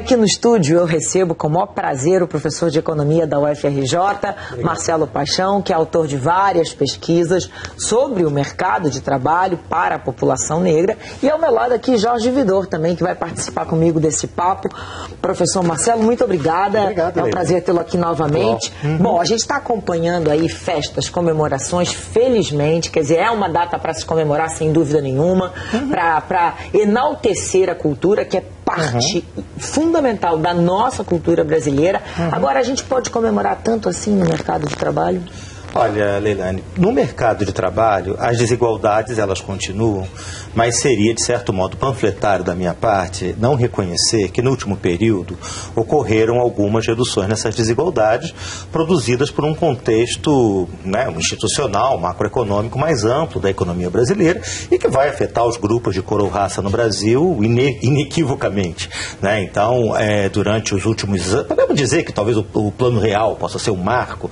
Aqui no estúdio eu recebo com o maior prazer o professor de Economia da UFRJ, Marcelo Paixão, que é autor de várias pesquisas sobre o mercado de trabalho para a população negra. E ao meu lado aqui Jorge Vidor também, que vai participar comigo desse papo. Professor Marcelo, muito obrigada. Obrigado, é um prazer tê-lo aqui novamente. Bom, a gente está acompanhando aí festas, comemorações, felizmente, quer dizer, é uma data para se comemorar sem dúvida nenhuma, para enaltecer a cultura, que é parte fundamental da nossa cultura brasileira. Agora, a gente pode comemorar tanto assim no mercado de trabalho? Olha, Leilane, no mercado de trabalho, as desigualdades, elas continuam, mas seria, de certo modo, panfletário da minha parte não reconhecer que, no último período, ocorreram algumas reduções nessas desigualdades produzidas por um contexto institucional, macroeconômico mais amplo da economia brasileira e que vai afetar os grupos de cor ou raça no Brasil inequivocamente. Então, durante os últimos anos, podemos dizer que talvez o Plano Real possa ser um marco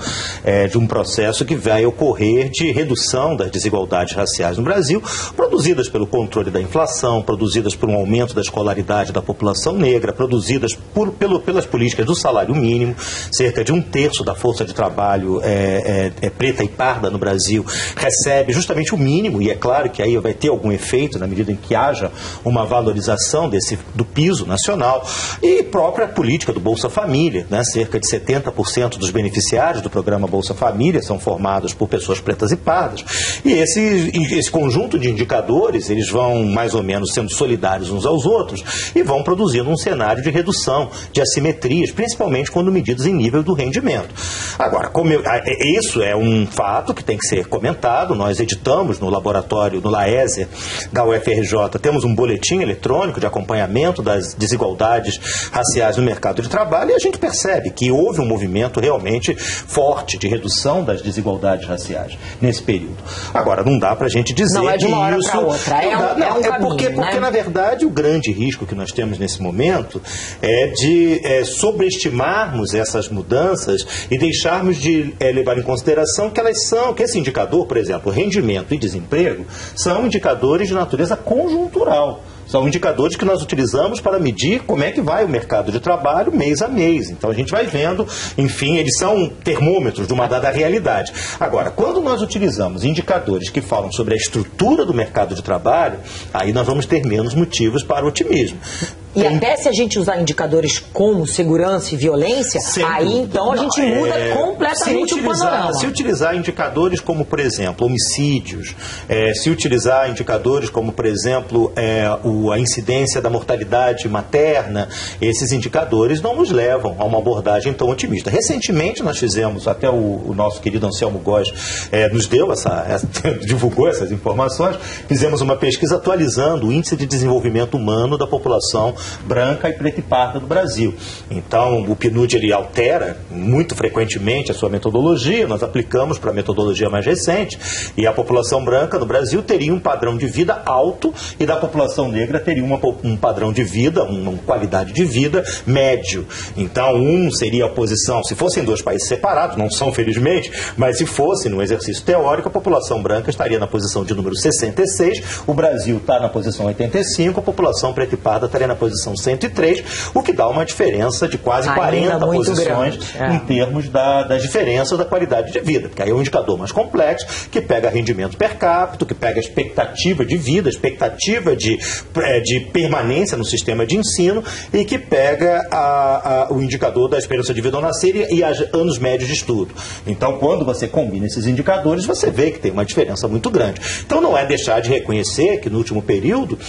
de um processo que vai ocorrer de redução das desigualdades raciais no Brasil, produzidas pelo controle da inflação, produzidas por um aumento da escolaridade da população negra, produzidas pelas políticas do salário mínimo. Cerca de 1/3 da força de trabalho preta e parda no Brasil recebe justamente o mínimo, e é claro que aí vai ter algum efeito na medida em que haja uma valorização do piso nacional, e própria política do Bolsa Família, cerca de 70% dos beneficiários do programa Bolsa Família são formados por pessoas pretas e pardas, e esse conjunto de indicadores, eles vão mais ou menos sendo solidários uns aos outros e vão produzindo um cenário de redução de assimetrias, principalmente quando medidos em nível do rendimento. Agora, isso é um fato que tem que ser comentado. Nós editamos no laboratório, no LAESE da UFRJ, temos um boletim eletrônico de acompanhamento das desigualdades raciais no mercado de trabalho, e a gente percebe que houve um movimento realmente forte de redução das desigualdades raciais nesse período. Agora, não dá para a gente dizer não é de uma hora isso... para outra, é um caminho, porque na verdade, o grande risco que nós temos nesse momento é de sobreestimarmos essas mudanças e deixarmos de levar em consideração que esse indicador, por exemplo, rendimento e desemprego, são indicadores de natureza conjuntural. São indicadores que nós utilizamos para medir como é que vai o mercado de trabalho mês a mês. Então a gente vai vendo, enfim, eles são termômetros de uma dada realidade. Agora, quando nós utilizamos indicadores que falam sobre a estrutura do mercado de trabalho, aí nós vamos ter menos motivos para otimismo. E até se a gente usar indicadores como segurança e violência, aí então a gente muda completamente o panorama. Se utilizar indicadores como, por exemplo, homicídios, se utilizar indicadores como, por exemplo, a incidência da mortalidade materna, esses indicadores não nos levam a uma abordagem tão otimista. Recentemente nós fizemos, até o nosso querido Anselmo Góes nos deu divulgou essas informações, fizemos uma pesquisa atualizando o índice de desenvolvimento humano da população branca e preta e parda do Brasil. Então, o PNUD ele altera muito frequentemente a sua metodologia, nós aplicamos para a metodologia mais recente, e a população branca no Brasil teria um padrão de vida alto e da população negra teria um padrão de vida, uma qualidade de vida médio. Então, seria a posição, se fossem dois países separados, não são felizmente, mas se fosse no exercício teórico, a população branca estaria na posição de número 66, o Brasil está na posição 85, a população preta e parda estaria na posição 103, o que dá uma diferença de quase 40 posições em termos das diferenças da qualidade de vida, porque aí é um indicador mais complexo, que pega rendimento per capita, que pega a expectativa de vida, expectativa de permanência no sistema de ensino, e que pega o indicador da esperança de vida ao nascer e anos médios de estudo. Então, quando você combina esses indicadores, você vê que tem uma diferença muito grande. Então, não é deixar de reconhecer que, no último período,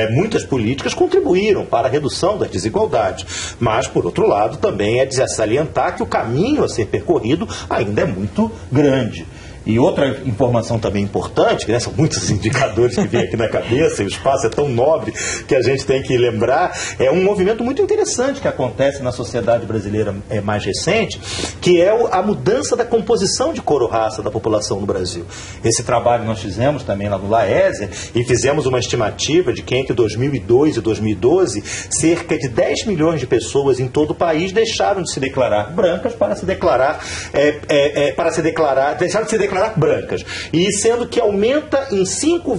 muitas políticas contribuíram para a redução das desigualdades. Mas, por outro lado, também é de salientar que o caminho a ser percorrido ainda é muito grande. E outra informação também importante, que são muitos indicadores que vêm aqui na cabeça, e o espaço é tão nobre que a gente tem que lembrar, é um movimento muito interessante que acontece na sociedade brasileira mais recente, que é a mudança da composição de cor ou raça da população no Brasil. Esse trabalho nós fizemos também lá no LAESE, e fizemos uma estimativa de que entre 2002 e 2012, cerca de 10 milhões de pessoas em todo o país deixaram de se declarar brancas para se declarar, deixaram de se declarar declarar brancas. E sendo que aumenta em 5,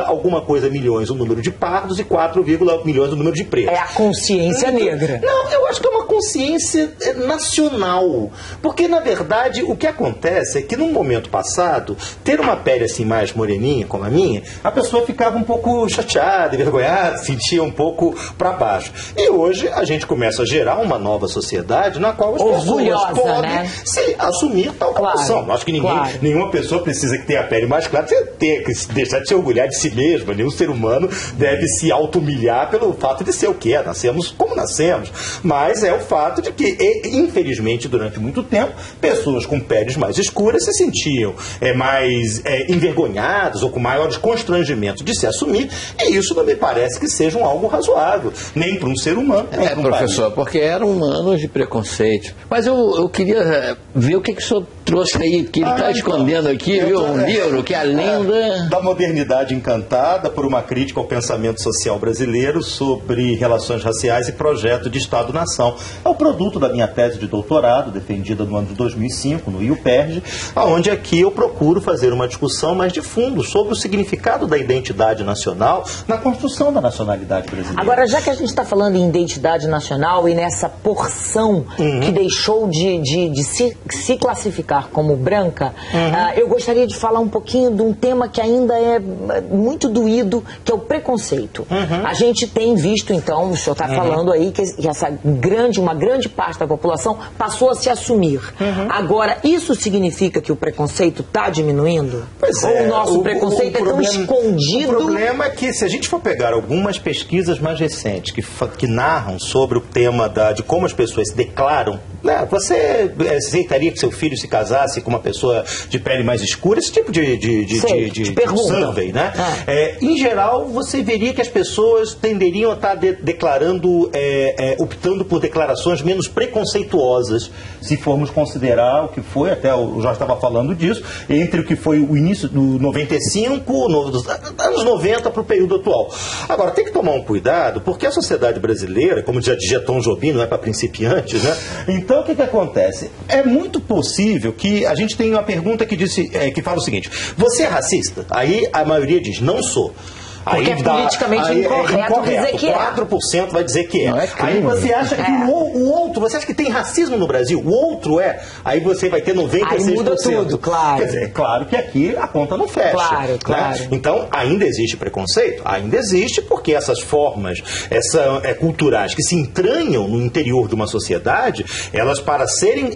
alguma coisa milhões o número de pardos e 4, milhões o número de pretos. É a consciência negra. Não, eu acho que é uma consciência nacional. Porque, na verdade, o que acontece é que no momento passado, ter uma pele assim mais moreninha, como a minha, a pessoa ficava um pouco chateada, envergonhada, sentia um pouco para baixo. E hoje a gente começa a gerar uma nova sociedade na qual as pessoas podem se assumir tal condição. Acho que nenhuma pessoa precisa que tenha a pele mais clara, ter que deixar de se orgulhar de si mesma. Nenhum ser humano deve se auto-humilhar pelo fato de ser o que é. Nascemos como nascemos. Mas é o fato de que, infelizmente, durante muito tempo, pessoas com peles mais escuras se sentiam mais envergonhadas ou com maiores constrangimentos de se assumir, e isso não me parece que seja algo razoável, nem para um ser humano. Professor, porque eram anos de preconceito. Mas eu queria ver o que o senhor trouxe aí, que ele está escondendo aqui, viu? Um livro que é a lenda da modernidade encantada, por uma crítica ao pensamento social brasileiro sobre relações raciais e projeto de Estado-nação. É o produto da minha tese de doutorado, defendida no ano de 2005, no IUPERJ, onde aqui eu procuro fazer uma discussão mais de fundo sobre o significado da identidade nacional na construção da nacionalidade brasileira. Agora, já que a gente está falando em identidade nacional e nessa porção que deixou de se classificar como branca, eu gostaria de falar um pouquinho de um tema que ainda é muito doído, que é o preconceito. A gente tem visto, então, o senhor está falando aí que uma grande parte da população passou a se assumir. Agora, isso significa que o preconceito está diminuindo? Pois Ou o nosso preconceito é tão escondido? O problema é que, se a gente for pegar algumas pesquisas mais recentes que narram sobre o tema de como as pessoas se declaram, né? Você aceitaria que seu filho se casasse com uma pessoa de pele mais escura? Esse tipo de survey, né? Em geral, você veria que as pessoas tenderiam a estar declarando, optando por declarações menos preconceituosas, se formos considerar o que foi, até eu já estava falando disso, entre o que foi o início do 95, dos anos 90 para o período atual. Agora, tem que tomar um cuidado, porque a sociedade brasileira, como já dizia Tom Jobim, não é para principiantes, né? Então, o que acontece? É muito possível que a gente tenha uma pergunta que fala o seguinte: você é racista? Aí a maioria diz, não sou. Porque é politicamente incorreto dizer que é. 4% vai dizer que é. Aí você acha que o outro, você acha que tem racismo no Brasil? O outro é. Aí você vai ter 96%. Aí muda tudo, claro. Quer dizer, é claro que aqui a conta não fecha. Claro. Né? Então, ainda existe preconceito? Ainda existe, porque essas formas culturais que se entranham no interior de uma sociedade, elas, para serem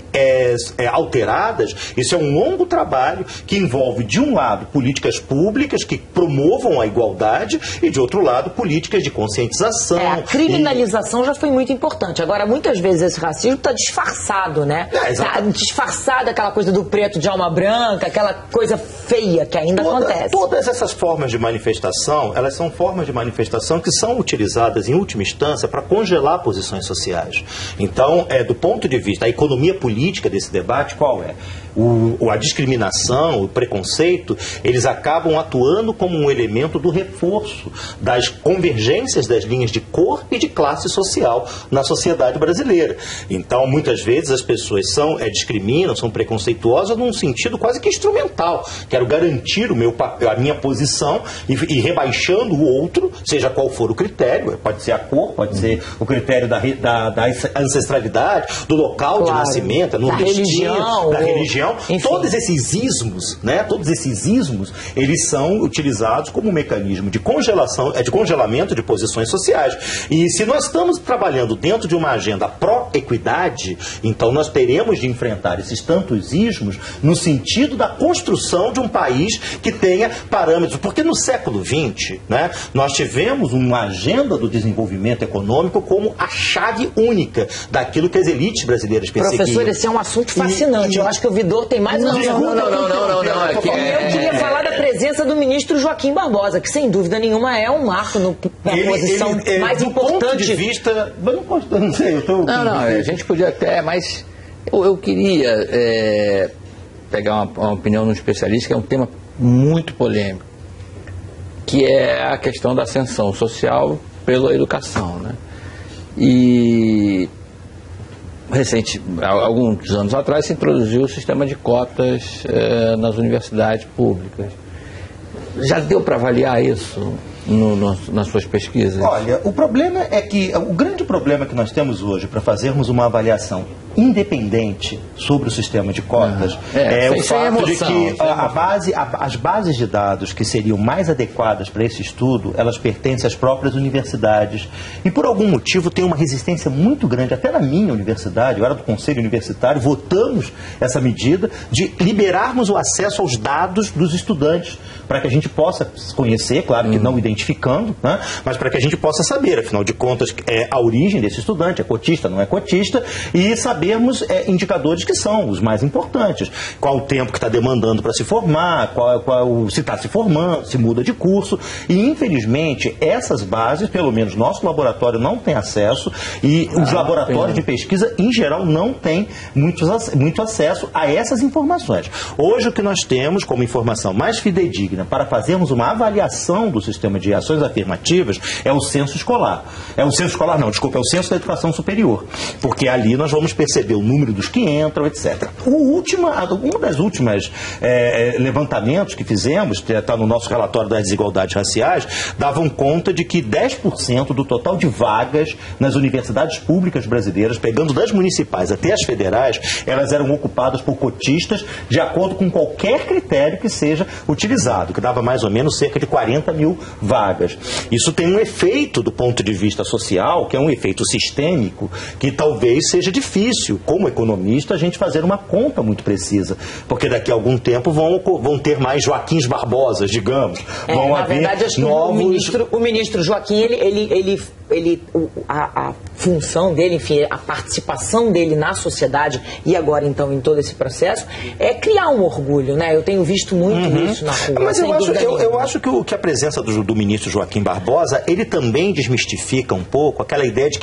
alteradas, isso é um longo trabalho que envolve, de um lado, políticas públicas que promovam a igualdade, e, de outro lado, políticas de conscientização. A criminalização já foi muito importante. Agora, muitas vezes esse racismo está disfarçado, né? Está disfarçado aquela coisa do preto de alma branca, aquela coisa feia que ainda acontece. Todas essas formas de manifestação, elas são formas de manifestação que são utilizadas, em última instância, para congelar posições sociais. Então, do ponto de vista, a economia política desse debate, qual é? A discriminação, o preconceito, eles acabam atuando como um elemento do reforço das convergências das linhas de cor e de classe social na sociedade brasileira. Então, muitas vezes as pessoas discriminam, são preconceituosas num sentido quase que instrumental. Quero garantir a minha posição e rebaixando o outro, seja qual for o critério, pode ser a cor, pode ser o critério da ancestralidade, do local de nascimento, da religião. Todos esses ismos, né? Eles são utilizados como um mecanismo de congelamento de posições sociais. E se nós estamos trabalhando dentro de uma agenda pró-equidade, então nós teremos de enfrentar esses tantos ismos no sentido da construção de um país que tenha parâmetros. Porque no século XX, né, nós tivemos uma agenda do desenvolvimento econômico como a chave única daquilo que as elites brasileiras perseguiam. Professor, esse é um assunto fascinante. Eu acho que o Vidor tem mais... Não. Eu queria falar da presença do ministro Joaquim Barbosa, que sem dúvida nenhuma é um marco na posição mais importante. Do ponto de vista... Não sei, a gente podia até, mas eu queria pegar uma opinião de um especialista, que é um tema muito polêmico, que é a questão da ascensão social pela educação, né? E alguns anos atrás, se introduziu o sistema de cotas nas universidades públicas. Já deu para avaliar isso nas suas pesquisas? Olha, o problema é que, o grande problema que nós temos hoje para fazermos uma avaliação independente sobre o sistema de cotas é o fato de que as bases de dados que seriam mais adequadas para esse estudo, elas pertencem às próprias universidades e por algum motivo tem uma resistência muito grande, até na minha universidade, eu era do conselho universitário, votamos essa medida de liberarmos o acesso aos dados dos estudantes para que a gente possa conhecer, claro que não identificando, né, mas para que a gente possa saber, afinal de contas, a origem desse estudante, é cotista, não é cotista, e sabermos indicadores que são os mais importantes. Qual o tempo que está demandando para se formar, se está se formando, se muda de curso. E, infelizmente, essas bases, pelo menos nosso laboratório não tem acesso e os laboratórios de pesquisa, em geral, não têm muito acesso a essas informações. Hoje, o que nós temos como informação mais fidedigna para fazermos uma avaliação do sistema de ações afirmativas é o censo escolar. É o censo da educação superior. Porque ali nós vamos perceber o número dos que entram, etc. Um das últimas levantamentos que fizemos, está no nosso relatório das desigualdades raciais, davam conta de que 10% do total de vagas nas universidades públicas brasileiras, pegando das municipais até as federais, elas eram ocupadas por cotistas de acordo com qualquer critério que seja utilizado, que dava mais ou menos cerca de 40 mil vagas. Isso tem um efeito do ponto de vista social, que é um efeito sistêmico, que talvez seja difícil, como economista, a gente fazer uma conta muito precisa, porque daqui a algum tempo vão ter mais Joaquins Barbosas, digamos. Na verdade, acho que o ministro Joaquim, a função dele, enfim, a participação dele na sociedade e agora, então, em todo esse processo, é criar um orgulho, né? Eu tenho visto muito isso na rua. Mas eu acho que a presença do ministro Joaquim Barbosa, ele também desmistifica um pouco aquela ideia de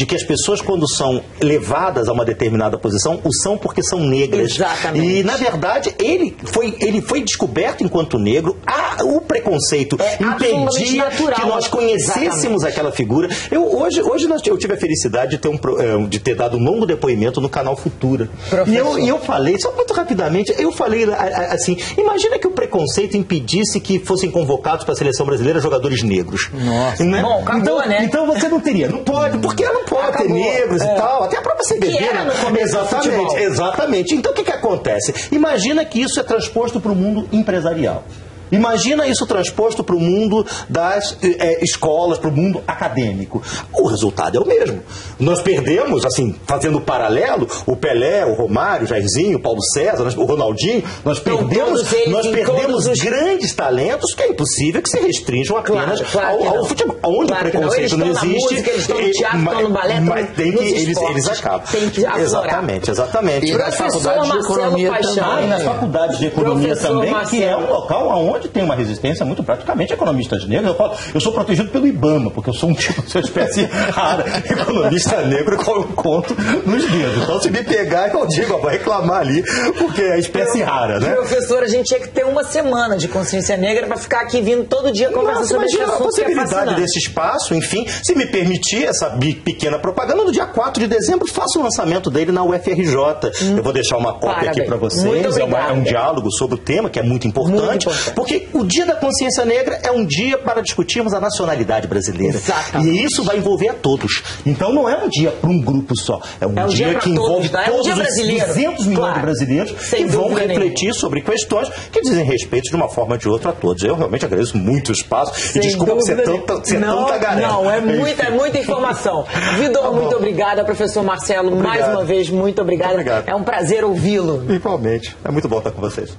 que as pessoas, quando são levadas a uma determinada posição, o são porque são negras. Exatamente. E, na verdade, ele foi descoberto enquanto negro, o preconceito impedia que nós conhecêssemos aquela figura. Hoje eu tive a felicidade de ter dado um longo depoimento no canal Futura. E eu falei, só muito rapidamente, assim, imagina que o preconceito impedisse que fossem convocados para a seleção brasileira jogadores negros. Nossa. Né? Bom, acabou, né? Então você não teria, não pode, porque não pode ter negros e tal, até a própria CBD. Exatamente. Então o que acontece? Imagina que isso é transposto para o mundo empresarial. Imagina isso transposto para o mundo das escolas, para o mundo acadêmico. O resultado é o mesmo. Nós perdemos, assim, fazendo paralelo, o Pelé, o Romário, o Jairzinho, o Paulo César, o Ronaldinho, nós perdemos grandes talentos que é impossível que se restringam apenas ao futebol. Onde o preconceito não existe, eles estão no teatro, estão no balé, mas tem que eles acabam. Tem que Exatamente. E nas faculdades de economia também. Nas faculdades de economia também, que é um local onde tem uma resistência muito praticamente economistas negros. Eu sou protegido pelo IBAMA, porque eu sou uma espécie rara, economista negro, qual eu conto nos dedos. Então, se me pegar, eu digo, vou reclamar ali, porque é espécie rara, né? Professor, a gente tinha que ter uma semana de consciência negra para ficar aqui vindo todo dia conversar sobre esse assunto. A possibilidade desse espaço, enfim, se me permitir essa pequena propaganda, no dia 4 de dezembro, faça o lançamento dele na UFRJ. Eu vou deixar uma cópia aqui para vocês. É um diálogo sobre o tema, que é muito importante, porque o Dia da Consciência Negra é um dia para discutirmos a nacionalidade brasileira. Exatamente. E isso vai envolver a todos. Então não é um dia para um grupo só. É um dia que envolve todos os 200 milhões de brasileiros que vão refletir sobre questões que dizem respeito de uma forma ou de outra a todos. Eu realmente agradeço muito o espaço e desculpa ser tanta galera. Não, é muita informação. Vidor, muito obrigada. Professor Marcelo, mais uma vez, muito obrigada. É um prazer ouvi-lo. Igualmente. É muito bom estar com vocês.